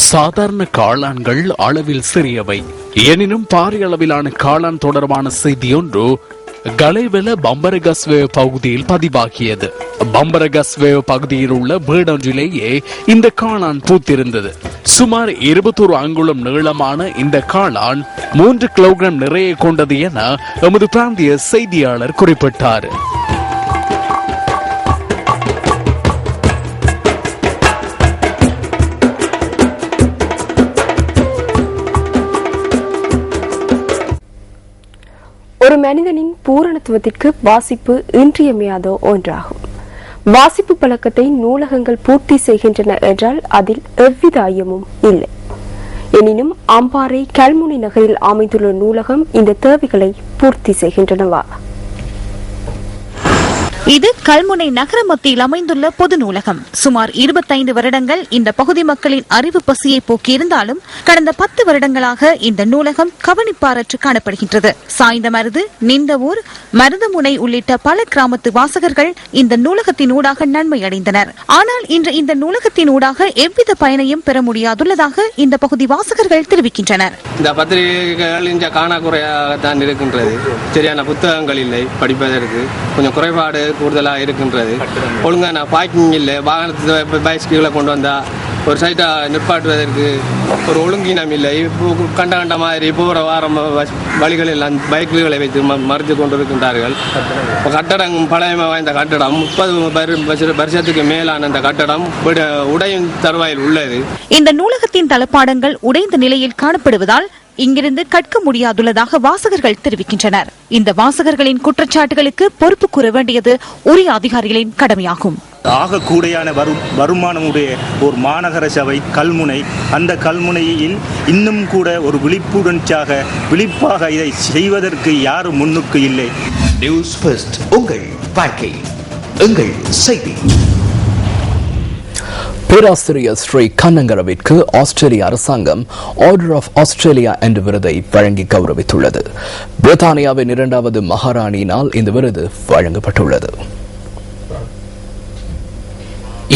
சாதாரண காளான்கள் அளவில் சிறியவை, எனினும் பாரிய அளவிலான காளான் தொடர்பான செய்தியொன்று கலைவெல பம்பரகஸ்வே பகுதியில் பதிவாகியது. பம்பரகஸ்வே பகுதியில் உள்ள வீடொன்றிலேயே இந்த காளான் பூத்திருந்தது. சுமார் 21 அங்குலம் நீளமான இந்த காளான் 3 கிலோகிராம் நிறைய கொண்டது என எமது பிராந்திய செய்தியாளர் குறிப்பிட்டார். ஒரு மனிதனின் பூரணத்துவத்திற்கு வாசிப்பு இன்றியமையாத ஒன்றாகும். வாசிப்பு பழக்கத்தை நூலகங்கள் பூர்த்தி செய்கின்றன என்றால் அதில் எவ்வித ஐயமும் இல்லை. எனினும் அம்பாறை கல்முனை நகரில் அமைந்துள்ள நூலகம் இந்த தேவைகளை பூர்த்தி செய்கின்றனவா? இது கல்முனை நகர மத்தியில் அமைந்துள்ள பொது நூலகம். சுமார் 25 வருடங்கள் இந்த பகுதி மக்களின் அறிவு பசியை போக்கியிருந்தாலும் கடந்த 10 வருடங்களாக இந்த நூலகம் கவனிப்பாரற்று காணப்படுகின்றது. சாய்ந்தமருது, நிந்தவூர், மருதமுனை உள்ளிட்ட பல கிராமத்து வாசகர்கள் இந்த நூலகத்தின் ஊடாக நன்மை அடைந்தனர். ஆனால் இன்று இந்த நூலகத்தின் ஊடாக எவ்வித பயனையும் பெற முடியாதுள்ளதாக இந்த பகுதி வாசகர்கள் தெரிவிக்கின்றனர். இந்த பத்திரிகைகள் இங்கே காணாக்குறையாகத்தான் இருக்கின்றது. சரியான புத்தகங்கள் இல்லை, படிப்பதற்கு கொஞ்சம் குறைபாடு கூடுதலாக இருக்கின்றது. ஒழுங்கான பார்க்கிங் இல்லை, வாகனத்தை பைஸ்களை கொண்டு வந்தால் ஒரு சைட்டாக நிற்பாட்டுவதற்கு ஒரு ஒழுங்கினம் இல்லை. கண்ட கண்ட மாதிரி போகிற வாரம் வழிகளில் எல்லாம் பைக்குகளை வைத்து மறைத்து கொண்டிருக்கின்றார்கள். கட்டடம் பழைய வாய்ந்த கட்டடம் 30 வருஷத்துக்கு மேலான அந்த கட்டடம் உடையும் தருவாயில் உள்ளது. இந்த நூலகத்தின் தளபாடங்கள் உடைந்த நிலையில் காணப்படுவதால் இங்கிருந்து கற்க முடியாதுள்ளதாக வாசகர்கள் தெரிவிக்கின்றனர். இந்த வாசகர்களின் குற்றச்சாட்டுகளுக்கு பொறுப்பு கூற வேண்டியது உரிய அதிகாரிகளின் கடமையாகும். ஆக கூடையான வருமானமுடைய ஒரு மாநகர சபை கல்முனை, அந்த கல்முனையில் இன்னும் கூட ஒரு விழிப்பாக இதை செய்வதற்கு யாரும் முன்னுக்கு இல்லை. நியூஸ் ஃபர்ஸ்ட், உங்கள் வாழ்க்கை எங்கள் செய்தி. பேராசிரியர் ஸ்ரீ கண்ணங்கரவிற்கு ஆஸ்திரேலிய அரசாங்கம் ஆர்டர் ஆஃப் ஆஸ்திரேலியா என்ற விருதை வழங்கி கௌரவித்துள்ளது. பிரித்தானியாவின் 2வது மகாராணியினால் இந்த விருது வழங்கப்பட்டுள்ளது.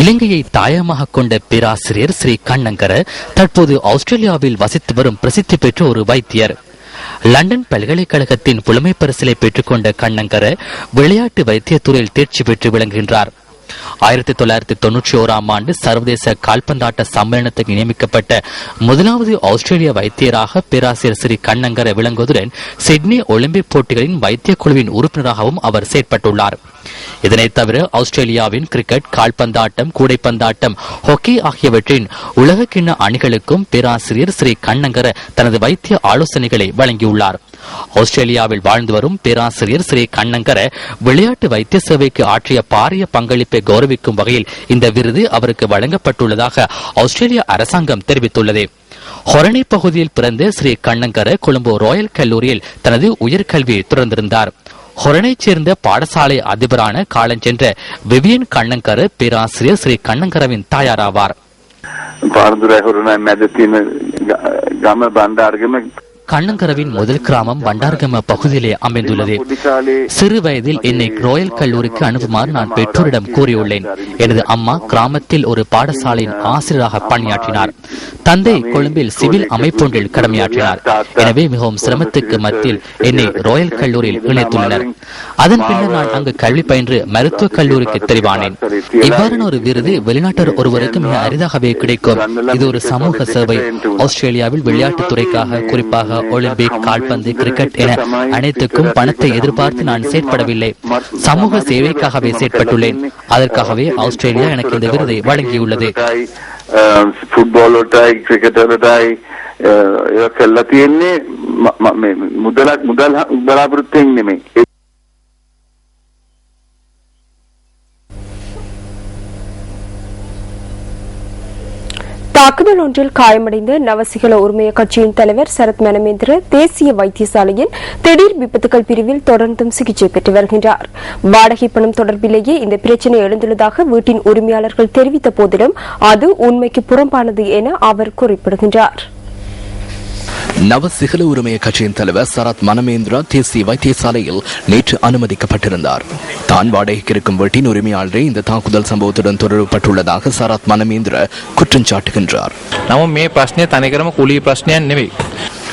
இலங்கையை தாயமாக கொண்ட பேராசிரியர் ஸ்ரீ கண்ணங்கர தற்போது ஆஸ்திரேலியாவில் வசித்து வரும் பிரசித்தி பெற்ற ஒரு வைத்தியர். லண்டன் பல்கலைக்கழகத்தின் புலமை பரிசிலை பெற்றுக்கொண்ட கண்ணங்கர விளையாட்டு வைத்தியத்துறையில் தேர்ச்சி பெற்று விளங்குகின்றார். 1991ஆம் ஆண்டு சர்வதேச கால்பந்தாட்ட சம்மேளனத்துக்கு நியமிக்கப்பட்ட முதலாவது ஆஸ்திரேலிய வைத்தியராக பேராசிரியர் ஸ்ரீ கண்ணங்கர விளங்குவதுடன் சிட்னி ஒலிம்பிக் போட்டிகளின் வைத்திய குழுவின் உறுப்பினராகவும் அவர் செயற்பட்டுள்ளார். இதனைத் தவிர ஆஸ்திரேலியாவின் கிரிக்கெட், கால்பந்தாட்டம், கூடைப்பந்தாட்டம், ஹாக்கி ஆகியவற்றின் உலக கிண்ண அணிகளுக்கும் பேராசிரியர் ஸ்ரீ கண்ணங்கர தனது வைத்திய ஆலோசனைகளை வழங்கியுள்ளார். ஆஸ்திரேலியாவில் வாழ்ந்து வரும் பேராசிரியர் ஸ்ரீ கண்ணங்கர விளையாட்டு வைத்திய சேவைக்கு ஆற்றிய பாரிய பங்களிப்பை கௌரவிக்கும் வகையில் இந்த விருது அவருக்கு வழங்கப்பட்டுள்ளதாக ஆஸ்திரேலிய அரசாங்கம் தெரிவித்துள்ளது. ஹொரணை பகுதியில் பிறந்த ஸ்ரீ கண்ணங்கர கொழும்பு ராயல் கல்லூரியில் தனது உயர்கல்வியை தொடர்ந்திருந்தார். ஹொரனைச் சேர்ந்த பாடசாலை அதிபரான காலஞ்சென்ற விவியன் கண்ணங்கர பேராசிரியர் ஸ்ரீ கண்ணங்கரவின் தாயாராவார். கண்ணங்கரவின் முதல் கிராமம் பண்டார்கம பகுதியிலே அமைந்துள்ளது. சிறு வயதில் என்னை ராயல் கல்லூரிக்கு அனுப்புமாறு நான் பெற்றோரிடம் கூறியுள்ளேன். எனது அம்மா கிராமத்தில் ஒரு பாடசாலையின் ஆசிரியராக பணியாற்றினார். தந்தை கொழும்பில் சிவில் அமைப்பொன்றில் கடமையாற்றினார். எனவே மிகவும் சிரமத்துக்கு மத்தியில் என்னை ராயல் கல்லூரியில் இணைத்துள்ளனர். அதன் பின்னர் நான் அங்கு கல்வி பயின்று மருத்துவக் கல்லூரிக்கு தெரிவானேன். இவ்வாறான ஒரு விருது வெளிநாட்டர் ஒருவருக்கு மிக அரிதாகவே கிடைக்கும். இது ஒரு சமூக சேவை. ஆஸ்திரேலியாவில் விளையாட்டுத் துறைக்காக, குறிப்பாக ஒலிம்பிக், கால்பந்து, கிரிக்கெட் என அனைத்துக்கும் பணத்தை எதிர்பார்த்து நான் செயற்படவில்லை. சமூக சேவைக்காகவே செயற்பட்டுள்ளேன். அதற்காகவே ஆஸ்திரேலியா எனக்கு இந்த விருதை வழங்கியுள்ளது. தாக்குதல் ஒன்றில் காயமடைந்த நவசிகள உரிமைய கட்சியின் தலைவர் சரத் மனமேந்திர தேசிய வைத்தியசாலையின் திடீர் விபத்துகள் பிரிவில் தொடர்ந்தும் சிகிச்சை பெற்று வருகின்றார். வாடகை பணம் தொடர்பிலேயே இந்த பிரச்சினை எழுந்துள்ளதாக வீட்டின் உரிமையாளர்கள் தெரிவித்த போதிலும் அது உண்மைக்கு புறம்பானது என அவர் குறிப்பிடுகின்றார். நவசிகல உரிமைய கட்சியின் தலைவர் சரத் மனமேந்திரா தேசிய வைத்தியசாலையில் நேற்று அனுமதிக்கப்பட்டிருந்தார். தான் வாடகைக்கு இருக்கும் வீட்டின் உரிமையாளரே இந்த தாக்குதல் சம்பவத்துடன் தொடர்புபட்டுள்ளதாக சரத் மனமேந்திரா குற்றம் சாட்டுகின்றார்.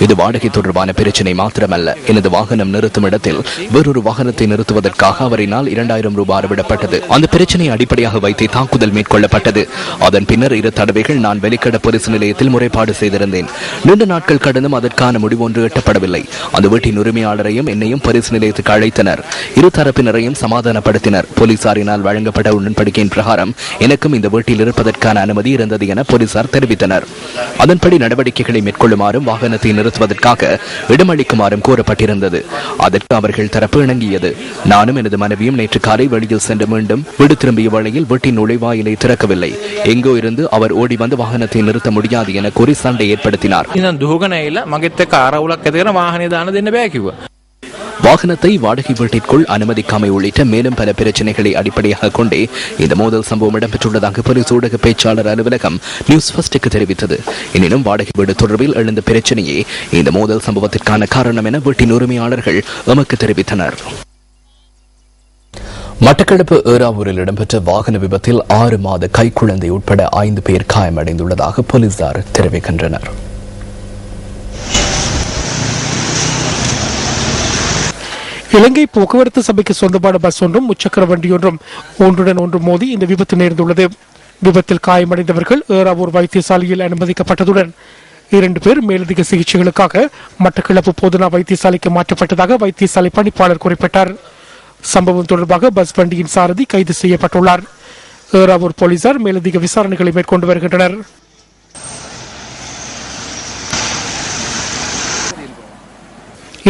இது வாடகை தொடர்பான பிரச்சினை மாத்திரமல்ல. எனது வாகனம் நிறுத்தும் இடத்தில் வேறொரு வாகனத்தை நிறுத்துவதற்காக அவரினால் 2000 ரூபாய் அறவிடப்பட்டது. அந்த பிரச்சனையை அடிப்படையாக வைத்து தாக்குதல் மேற்கொள்ளப்பட்டது. அதன் பின்னர் 2 தடவைகள் நான் வெளிக்கட போலீஸ் நிலையத்தில் முறைப்பாடு செய்திருந்தேன். நீண்ட நாட்கள் கடந்தும் அதற்கான முடிவு ஒன்று எட்டப்படவில்லை. அந்த வீட்டின் உரிமையாளரையும் என்னையும் போலீஸ் நிலையத்துக்கு அழைத்தனர். 2 தரப்பினரையும் சமாதானப்படுத்தினர். போலீசாரினால் வழங்கப்பட்ட உடன்படிக்கையின் பிரகாரம் எனக்கும் இந்த வீட்டில் இருப்பதற்கான அனுமதி இருந்தது என போலீசார் தெரிவித்தனர். அதன்படி நடவடிக்கைகளை மேற்கொள்ளுமாறும் வாகனத்தை நிறுத்துவதற்காக இடமளிக்குமாறும் கோரப்பட்டிருந்தது. அதற்கு அவர்கள் தரப்பு இணங்கியது. நானும் எனது மனைவியும் நேற்று காலை வெளியில் சென்று மீண்டும் வீடு திரும்பிய வேளையில் வீட்டின் நுழைவாயிலை திறக்கவில்லை. எங்கோ இருந்து அவர் ஓடி வந்து வாகனத்தை நிறுத்த முடியாது என கூறி சண்டை ஏற்படுத்தினார். வாகனத்தை வாடகை வீட்டிற்குள் அனுமதிக்காமை உள்ளிட்ட மேலும் பல பிரச்சனைகளை அடிப்படையாக கொண்டே இந்த மோதல் சம்பவம் இடம்பெற்றுள்ளதாக போலீஸ் ஊடக பேச்சாளர் அலுவலகம் நியூஸ் ஃபர்ஸ்டுக்கு தெரிவித்தது. எனினும் வாடகை வீடு தொடர்பில் எழுந்த பிரச்சனையே இந்த மோதல் சம்பவத்திற்கான காரணம் என வீட்டின் உரிமையாளர்கள் எமக்கு தெரிவித்தனர். மட்டக்களப்பு ஏறாவூரில் இடம்பெற்ற வாகன விபத்தில் 6 மாத கைக்குழந்தை உட்பட 5 பேர் காயமடைந்துள்ளதாக போலீசார் தெரிவிக்கின்றனர். இலங்கை போக்குவரத்து சபைக்கு சொந்தமான பஸ் ஒன்றும் முச்சக்கர வண்டியொன்றும் ஒன்றுடன் ஒன்று மோதி இந்த விபத்து நேர்ந்துள்ளது. விபத்தில் காயமடைந்தவர்கள் ஏறாவூர் வைத்தியசாலையில் அனுமதிக்கப்பட்டதுடன் 2 பேர் மேலதிக சிகிச்சைகளுக்காக மட்டக்களப்பு போதனா வைத்தியசாலைக்கு மாற்றப்பட்டதாக வைத்தியசாலை பணிப்பாளர் குறிப்பிட்டார். சம்பவம் தொடர்பாக பஸ் வண்டியின் சாரதி கைது செய்யப்பட்டுள்ளார். ஏறாவூர் போலீசார் மேலதிக விசாரணைகளை மேற்கொண்டு வருகின்றனர்.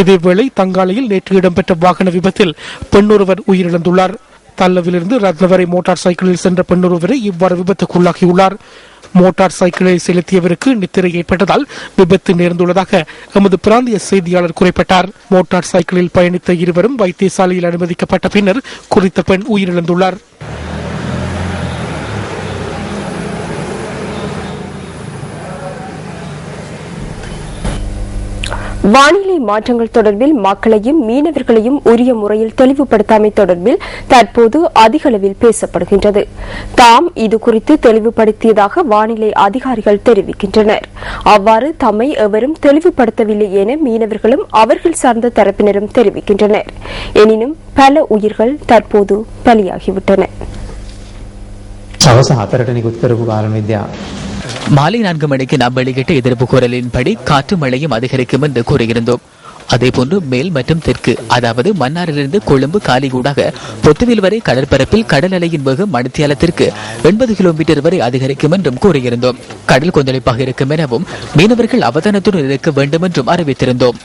இதேவேளை தங்காலையில் நேற்று இடம்பெற்ற வாகன விபத்தில் பெண்ணொருவர் உயிரிழந்துள்ளார். தல்லவிலிருந்து ரத்னவரை மோட்டார் சைக்கிளில் சென்ற பெண்ணொருவரை இவ்வாறு விபத்துக்குள்ளாகியுள்ளார். மோட்டார் சைக்கிளை செலுத்தியவருக்கு நித்திரை ஏற்பட்டதால் விபத்து நேர்ந்துள்ளதாக எமது பிராந்திய செய்தியாளர் குறிப்பிட்டார். மோட்டார் சைக்கிளில் பயணித்த இருவரும் வைத்தியசாலையில் அனுமதிக்கப்பட்ட பின்னர் குறித்த பெண் உயிரிழந்துள்ளார். வானிலை மாற்றங்கள் தொடர்பில் மக்களையும் மீனவர்களையும் உரிய முறையில் தெளிவுபடுத்தாமை தொடர்பில் தற்போது அதிக அளவில் பேசப்படுகின்றது. தாம் இதுகுறித்து தெளிவுபடுத்தியதாக வானிலை அதிகாரிகள் தெரிவிக்கின்றனர். அவ்வாறு தம்மை எவரும் தெளிவுபடுத்தவில்லை என மீனவர்களும் அவர்கள் சார்ந்த தரப்பினரும் தெரிவிக்கின்றனர். எனினும் பல உயிர்கள் தற்போது பலியாகிவிட்டன. மாலை 4 மணிக்கு நாம் வெளியிட்ட எதிர்ப்பு குரலின்படி காற்று மழையும் அதிகரிக்கும் என்று கூறியிருந்தோம். அதேபோன்று மேல் மற்றும் தெற்கு, அதாவது மன்னாரிலிருந்து கொழும்பு காலிகூடாக பொத்துவில் வரை கடற்பரப்பில் கடல் அலையின் வேகம் மணித்தியாலத்திற்கு 80 கிலோமீட்டர் வரை அதிகரிக்கும் என்றும் கூறியிருந்தோம். கடல் கொந்தளிப்பாக இருக்கும் எனவும் மீனவர்கள் அவதானத்துடன் இருக்க வேண்டும் என்றும் அறிவித்திருந்தோம்.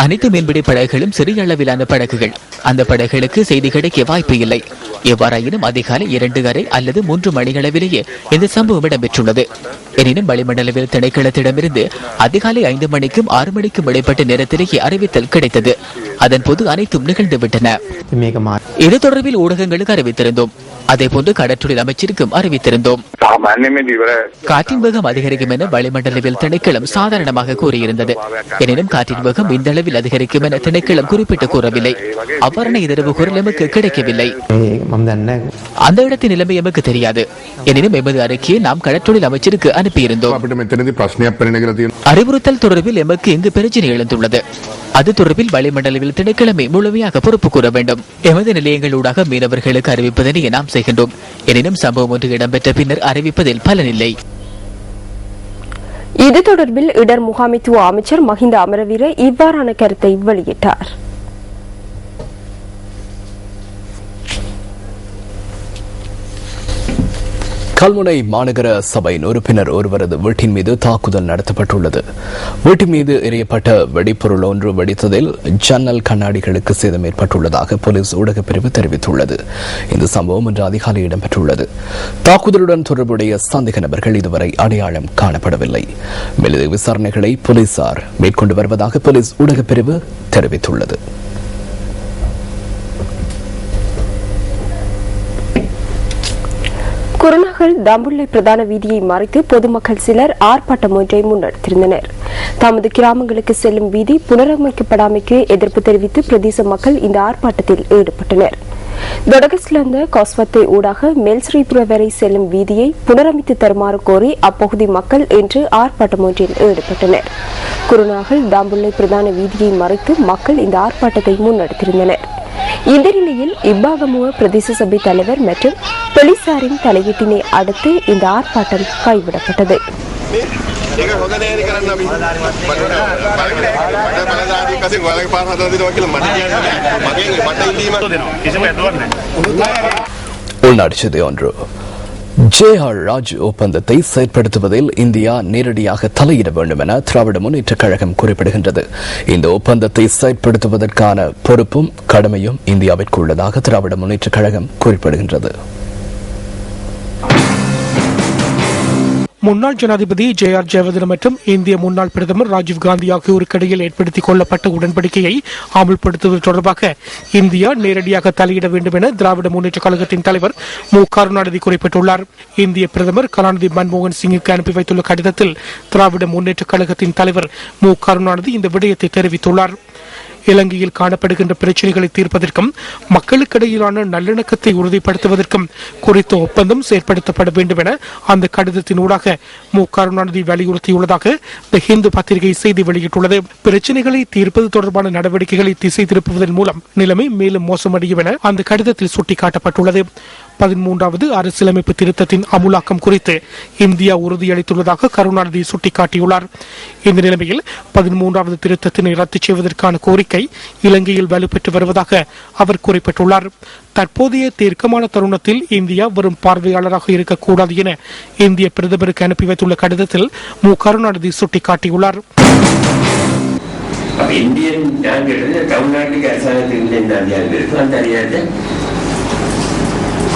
அனைத்து மீன்பிடி படகுகளும் சிறிய அளவிலான படகுகள். அந்த படகுகளுக்கு செய்தி கிடைக்க வாய்ப்பு இல்லை. எவ்வாறாயினும் அதிகாலை 2:30 அல்லது 3 மணிகளவிலேயே இந்த சம்பவம் இடம்பெற்றுள்ளது. எனினும் வளிமண்டலவில் திணைக்களத்திடமிருந்து அதிகாலை 5 மணிக்கும் 6 மணிக்கும் இடைப்பட்ட நேரத்திலேயே அறிவித்தல் கிடைத்தது. அதன் போது அனைத்தும் நிகழ்ந்துவிட்டன. இது தொடர்பில் ஊடகங்களுக்கு அறிவித்திருந்தோம். அதேபோன்று கடற்றொழில் அமைச்சருக்கும் அறிவித்திருந்தோம். காற்றின் வேகம் அதிகரிக்கும் என வளிமண்டலவில் திணைக்களம் சாதாரணமாக கூறியிருந்தது. எனினும் காற்றின் வேகம் இந்த அளவில் அதிகரிக்கும் என திணைக்களம் குறிப்பிட்டு கூறவில்லை. அவ்வாறான எதிர்வு குரல் எமக்கு கிடைக்கவில்லை. அந்த இடத்தின் நிலைமை எமக்கு தெரியாது. எனினும் எமது அறிக்கையை நாம் கடற்றொழில் அமைச்சருக்கு அனுப்பியிருந்தோம். அறிவுறுத்தல் தொடர்பில் எமக்கு இங்கு பிரச்சனை எழுந்துள்ளது. அது தொடர்பில் வளிமண்டலவில் திணைக்களமே முழுமையாக பொறுப்பு கூற வேண்டும். எமது நிலையங்களூடாக மீனவர்களுக்கு அறிவிப்பதனை நாம் செய்கின்றோம். எனினும் சம்பவம் ஒன்று இடம்பெற்ற பின்னர் அறிவிப்பதில் பலனில்லை. இது தொடர்பில் இடர் முகாமைத்துவ அமைச்சர் மஹிந்த அமரவீர இவ்வாறான கருத்தை வெளியிட்டார். கல்முனை மாநகர சபையின் உறுப்பினர் ஒருவரது வீட்டின் மீது தாக்குதல் நடத்தப்பட்டுள்ளது. வீட்டின் மீது எறியப்பட்ட வெடிப்பொருள் ஒன்று வெடித்ததில் ஜன்னல் கண்ணாடிகளுக்கு சேதம் ஏற்பட்டுள்ளதாக போலீஸ் ஊடகப் பிரிவு தெரிவித்துள்ளது. இந்த சம்பவம் இன்று அதிகாலை இடம்பெற்றுள்ளது. தாக்குதலுடன் தொடர்புடைய சந்தேக நபர்கள் இதுவரை அடையாளம் காணப்படவில்லை. மேலதிக விசாரணைகளை போலீசார் மேற்கொண்டு வருவதாக போலீஸ் ஊடகப் பிரிவு தெரிவித்துள்ளது. குருநாகல் தம்புள்ளை பிரதான வீதியை மறைத்து பொதுமக்கள் சிலர் ஆர்ப்பாட்டம் ஒன்றை முன்னெடுத்திருந்தனர். தமது கிராமங்களுக்கு செல்லும் வீதி புனரமைக்கப்படாமைக்கு எதிர்ப்பு தெரிவித்து பிரதேச மக்கள் இந்த ஆர்ப்பாட்டத்தில் ஈடுபட்டனர். தொடகஸ்லந்த காஸ்வத்தை ஊடாக மேல்ஸ்ரீபுர வரை செல்லும் வீதியை புனரமைத்து தருமாறு கோரி அப்பகுதி மக்கள் இன்று ஆர்ப்பாட்டம் ஒன்றில் ஈடுபட்டனர். குருநாகல் தாம்புள்ளை பிரதான வீதியை மறைத்து மக்கள் இந்த ஆர்ப்பாட்டத்தை முன்னெடுத்திருந்தனர். இந்த நிலையில் இப்பாகமுவ பிரதேச சபை தலைவர் மற்றும் போலீசாரின் தலையீட்டினை அடுத்து இந்த ஆர்ப்பாட்டம் கைவிடப்பட்டது. உள்நாட்டு செய்தி ஒன்று. JR ராஜ் ஒப்பந்தத்தை செயற்படுத்துவதில் இந்தியா நேரடியாக தலையிட வேண்டும் என திராவிட முன்னேற்றக் கழகம் குறிப்பிடுகின்றது. இந்த ஒப்பந்தத்தை செயற்படுத்துவதற்கான பொறுப்பும் கடமையும் இந்தியாவிற்கு உள்ளதாக திராவிட முன்னேற்றக் கழகம் குறிப்பிடுகின்றது. முன்னாள் ஜனாதிபதி JR ஜெயவர்தன மற்றும் இந்திய முன்னாள் பிரதமர் ராஜீவ்காந்தி ஆகியோருக்கு இடையில் ஏற்படுத்திக் கொள்ளப்பட்ட உடன்படிக்கையை அமல்படுத்துவது தொடர்பாக இந்தியா நேரடியாக தலையிட வேண்டும் என திராவிட முன்னேற்றக் கழகத்தின் தலைவர் மு கருணாநிதி குறிப்பிட்டுள்ளார். இந்திய பிரதமர் கலாநிதி மன்மோகன் சிங்குக்கு அனுப்பி வைத்துள்ள கடிதத்தில் திராவிட முன்னேற்றக் கழகத்தின் தலைவர் மு கருணாநிதி இந்த விடயத்தை தெரிவித்துள்ளார். இலங்கையில் காணப்படுகின்ற பிரச்சினைகளை தீர்ப்பதற்கும் மக்களுக்கிடையிலான நல்லிணக்கத்தை உறுதிப்படுத்துவதற்கும் குறித்த ஒப்பந்தம் செயற்படுத்தப்பட வேண்டும் என அந்த கடிதத்தினூடாக மு கருணாநிதி வலியுறுத்தியுள்ளதாக தி ஹிந்து பத்திரிகை செய்தி வெளியிட்டுள்ளது. பிரச்சினைகளை தீர்ப்பது தொடர்பான நடவடிக்கைகளை திசை திருப்புவதன் மூலம் நிலைமை மேலும் மோசமடையும் என அந்த கடிதத்தில் சுட்டிக்காட்டப்பட்டுள்ளது. 13வது அரசியலமைப்பு திருத்தத்தின் அமுலாக்கம் குறித்து இந்தியா உறுதியளித்துள்ளதாக கருணாநிதி சுட்டிக்காட்டியுள்ளார். இந்த நிலைமையில் 13வது திருத்தத்தினை ரத்து செய்வதற்கான கோரிக்கை இலங்கையில் வலுப்பெற்று வருவதாக அவர் குறிப்பிட்டுள்ளார். தற்போதைய தீர்க்கமான தருணத்தில் இந்தியா வரும் பார்வையாளராக இருக்கக்கூடாது என இந்திய பிரதமருக்கு அனுப்பி வைத்துள்ள கடிதத்தில் மு கருணாநிதி சுட்டிக்காட்டியுள்ளார்.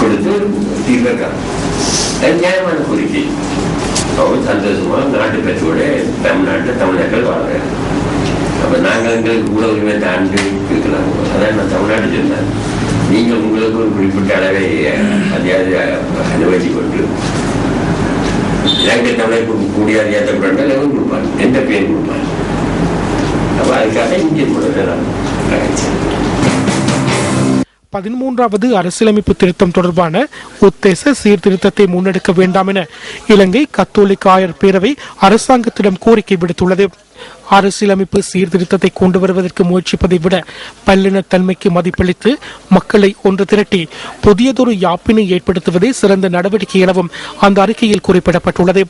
கொடுத்து தீர்க்கலாம். நியாயமான கோரிக்கை. அவங்க சந்தோஷமா நாட்டு பற்றோட தமிழ்நாட்டில் தமிழர்கள் வாழ்றாங்க. அப்ப நாங்கள் எங்களுக்கு கூட உரிமை தாண்டி இருக்கலாம். அதான் நான் தமிழ்நாட்டு சொன்னேன். நீங்கள் உங்களுக்கு ஒரு குறிப்பிட்ட அளவை அதிகாரி அனுமதி கொண்டு இலங்கை தமிழை கூடிய அதிகாரத்தை கொடுப்பாங்க. எந்த பேர் கொடுப்பாங்க. அப்ப அதுக்காக இந்திய கூட 13வது அரசியலமைப்பு திருத்தம் தொடர்பான உத்தேச சீர்திருத்தத்தை முன்னெடுக்க வேண்டாம் என இலங்கை கத்தோலிக்க ஆயர் பேரவை அரசாங்கத்திடம் கோரிக்கை விடுத்துள்ளது. அரசியலமைப்பு சீர்திருத்தத்தை கொண்டு வருவதற்கு முயற்சிப்பதை விட பல்லினத்தன்மைக்கு மதிப்பளித்து மக்களை ஒன்று திரட்டி புதியதொரு யாப்பினை ஏற்படுத்துவதே சிறந்த நடவடிக்கை எனவும் அந்த அறிக்கையில் குறிப்பிடப்பட்டுள்ளது.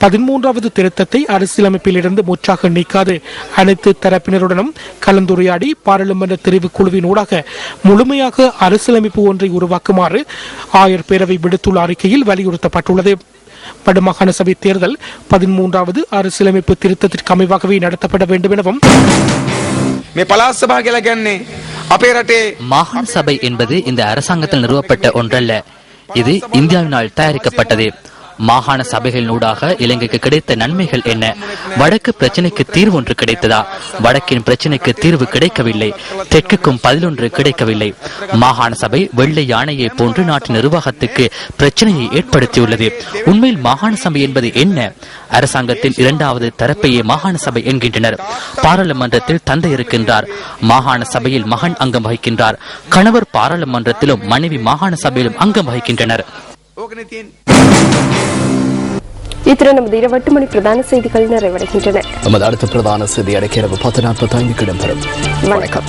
13வது திருத்தத்தை அரசியலமைப்பில் இருந்து முற்றாக நீக்காது அனைத்து தரப்பினருடனும் கலந்துரையாடி பாராளுமன்ற தெரிவு குழுவின் ஊடாக முழுமையாக அரசியலமைப்பு ஒன்றை உருவாக்குமாறு ஆயர் பேரவை விடுத்துள்ள அறிக்கையில் வலியுறுத்தப்பட்டுள்ளது. வடமாகாண சபை தேர்தல் 13வது அரசியலமைப்பு திருத்தத்திற்கு அமைவாகவே நடத்தப்பட வேண்டும் எனவும் மாகாண சபை என்பது இந்த அரசாங்கத்தில் நிறுவப்பட்ட ஒன்றல்ல, இது இந்தியாவினால் தயாரிக்கப்பட்டது. மாகாண சபைகளினூடாக இலங்கைக்கு கிடைத்த நன்மைகள் என்ன? வடக்கு பிரச்சனைக்கு தீர்வு ஒன்று கிடைத்ததா? வடக்கின் பிரச்சனைக்கு தீர்வு கிடைக்கவில்லை. தெற்குக்கும் பதிலொன்று கிடைக்கவில்லை. மாகாண சபை வெள்ளை யானையை போன்று நாட்டின் நிர்வாகத்துக்கு பிரச்சனையை ஏற்படுத்தியுள்ளது. உண்மையில் மாகாண சபை என்பது என்ன? அரசாங்கத்தில் 2வது தரப்பையே மாகாண சபை என்கின்றனர். பாராளுமன்றத்தில் தந்தை இருக்கின்றார், மாகாண சபையில் மகன் அங்கம் வகிக்கின்றார். கணவர் பாராளுமன்றத்திலும் மனைவி மாகாண சபையிலும் அங்கம் வகிக்கின்றனர். இத்துடன் நமது 8 மணி பிரதான செய்திகள் நிறைவடைகின்றன. நமது அடுத்த பிரதான செய்தி அடைக்க இரவு 10:45 இடம்பெறும். வணக்கம்.